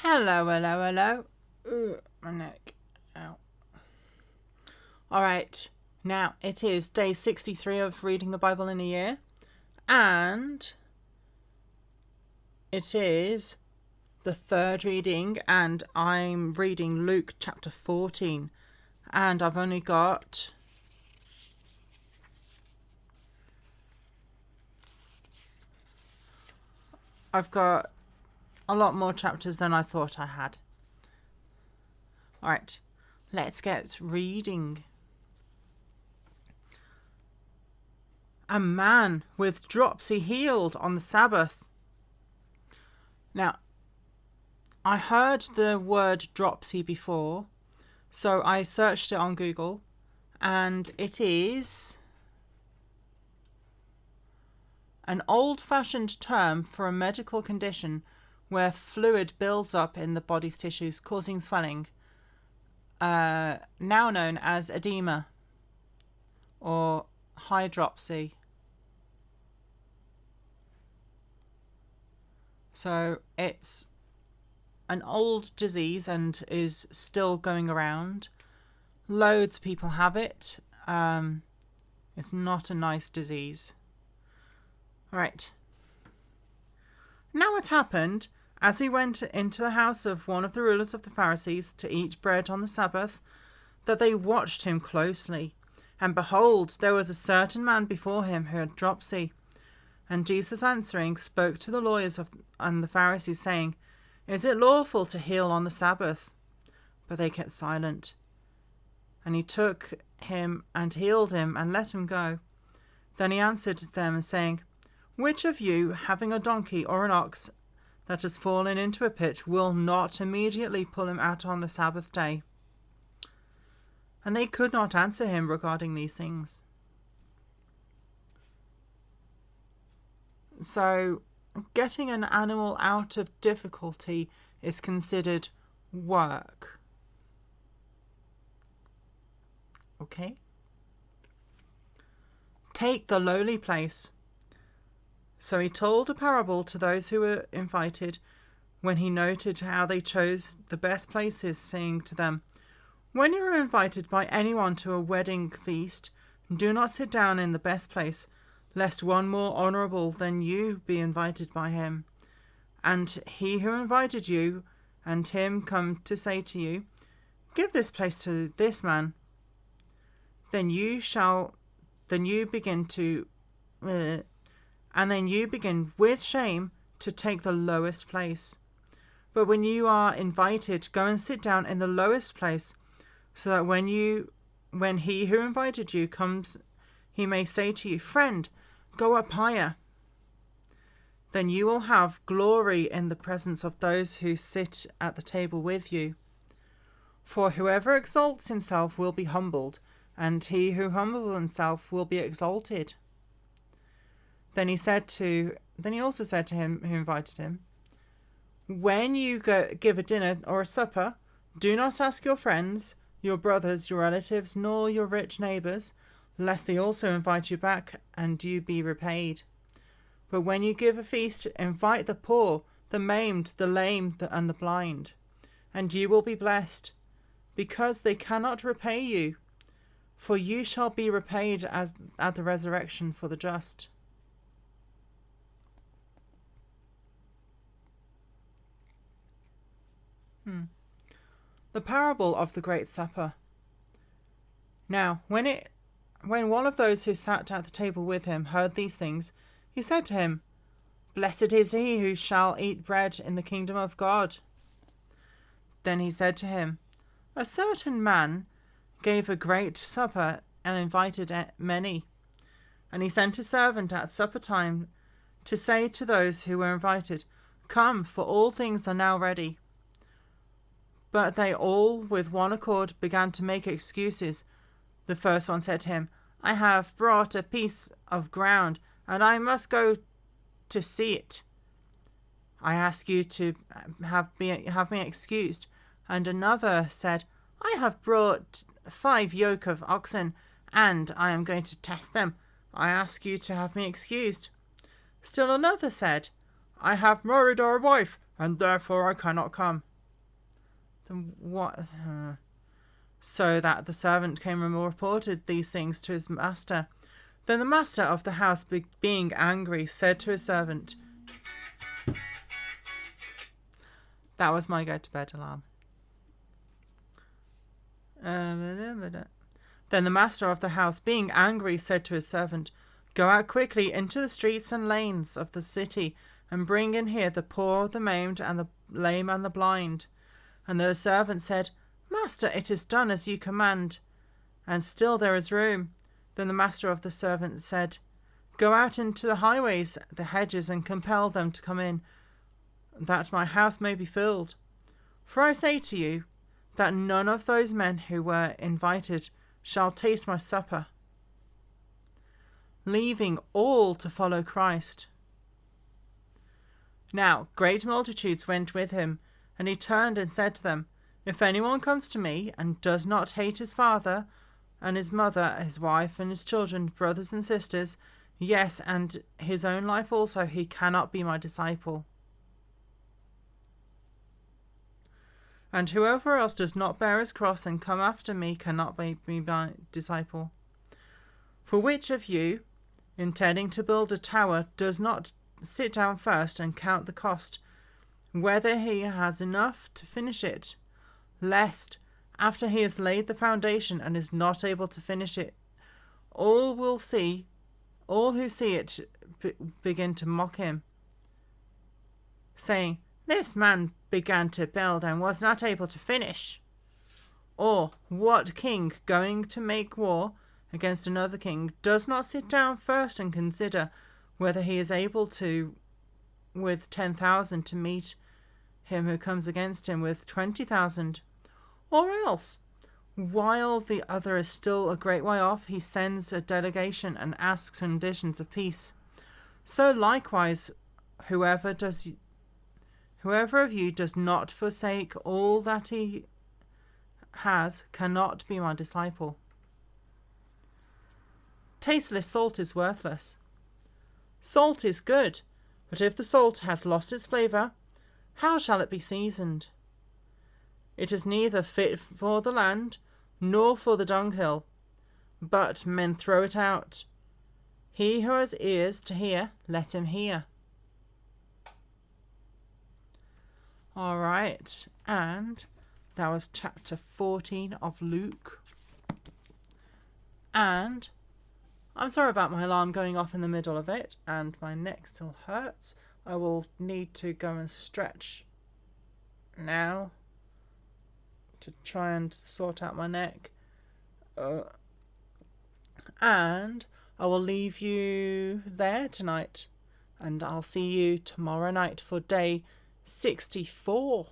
Hello, hello, hello. My neck. Ow. Alright, now it is day 63 of reading the Bible in a year. And it is the third reading, and I'm reading Luke chapter 14. And I've only got... I've got a lot more chapters than I thought I had. Alright, let's get reading. A man with dropsy healed on the Sabbath. Now, I heard the word dropsy before, so I searched it on Google, and it is an old-fashioned term for a medical condition where fluid builds up in the body's tissues, causing swelling, now known as edema or hydropsy. So it's an old disease and is still going around. Loads of people have it. It's not a nice disease. All right. Now it happened, as he went into the house of one of the rulers of the Pharisees to eat bread on the Sabbath, that they watched him closely. And behold, there was a certain man before him who had dropsy. And Jesus answering spoke to the lawyers and the Pharisees, saying, Is it lawful to heal on the Sabbath? But they kept silent. And he took him and healed him and let him go. Then he answered them, saying, Which of you, having a donkey or an ox that has fallen into a pit, will not immediately pull him out on the Sabbath day? And they could not answer him regarding these things. So, getting an animal out of difficulty is considered work. Okay? Take the lowly place. So he told a parable to those who were invited, when he noted how they chose the best places, saying to them, When you are invited by anyone to a wedding feast, do not sit down in the best place, lest one more honourable than you be invited by him. And he who invited you and him come to say to you, Give this place to this man. Then you begin with shame to take the lowest place. But when you are invited, go and sit down in the lowest place, so that when he who invited you comes, he may say to you, Friend, go up higher. Then you will have glory in the presence of those who sit at the table with you. For whoever exalts himself will be humbled, and he who humbles himself will be exalted. Then he also said to him who invited him, When you give a dinner or a supper, do not ask your friends, your brothers, your relatives, nor your rich neighbours, lest they also invite you back and you be repaid. But when you give a feast, invite the poor, the maimed, the lame, and the blind, and you will be blessed, because they cannot repay you, for you shall be repaid as at the resurrection for the just. The parable of the Great Supper. Now, when one of those who sat at the table with him heard these things, he said to him, Blessed is he who shall eat bread in the kingdom of God. Then he said to him, A certain man gave a great supper and invited many. And he sent a servant at supper time to say to those who were invited, Come, for all things are now ready. But they all with one accord began to make excuses. The first one said to him, I have brought a piece of ground, and I must go to see it. I ask you to have me excused. And another said, I have brought 5 yoke of oxen, and I am going to test them. I ask you to have me excused. Still another said, I have married our wife, and therefore I cannot come. Then what? So that the servant came and reported these things to his master. Then the master of the house, being angry, said to his servant, that was my go to bed alarm. Then the master of the house, being angry, said to his servant, go out quickly into the streets and lanes of the city, and bring in here the poor, the maimed, and the lame, and the blind. And the servant said, Master, it is done as you command, and still there is room. Then the master of the servant said, go out into the highways, the hedges, and compel them to come in, that my house may be filled. For I say to you, that none of those men who were invited shall taste my supper, leaving all to follow Christ. Now great multitudes went with him, and he turned and said to them, if anyone comes to me and does not hate his father and his mother, his wife and his children, brothers and sisters, yes, and his own life also, he cannot be my disciple. And whoever else does not bear his cross and come after me cannot be my disciple. For which of you, intending to build a tower, does not sit down first and count the cost, whether he has enough to finish it, lest, after he has laid the foundation and is not able to finish it, all who see it begin to mock him, saying, this man began to build and was not able to finish. Or what king, going to make war against another king, does not sit down first and consider whether he is able to, with 10,000, to meet him who comes against him with 20,000? Or else, while the other is still a great way off, he sends a delegation and asks conditions of peace. So likewise, whoever of you does not forsake all that he has cannot be my disciple. Tasteless salt is worthless. Salt is good, but if the salt has lost its flavour, how shall it be seasoned? It is neither fit for the land, nor for the dunghill, but men throw it out. He who has ears to hear, let him hear. All right, and that was chapter 14 of Luke. And I'm sorry about my alarm going off in the middle of it, and my neck still hurts. I will need to go and stretch now to try and sort out my neck. And I will leave you there tonight, and I'll see you tomorrow night for day 64.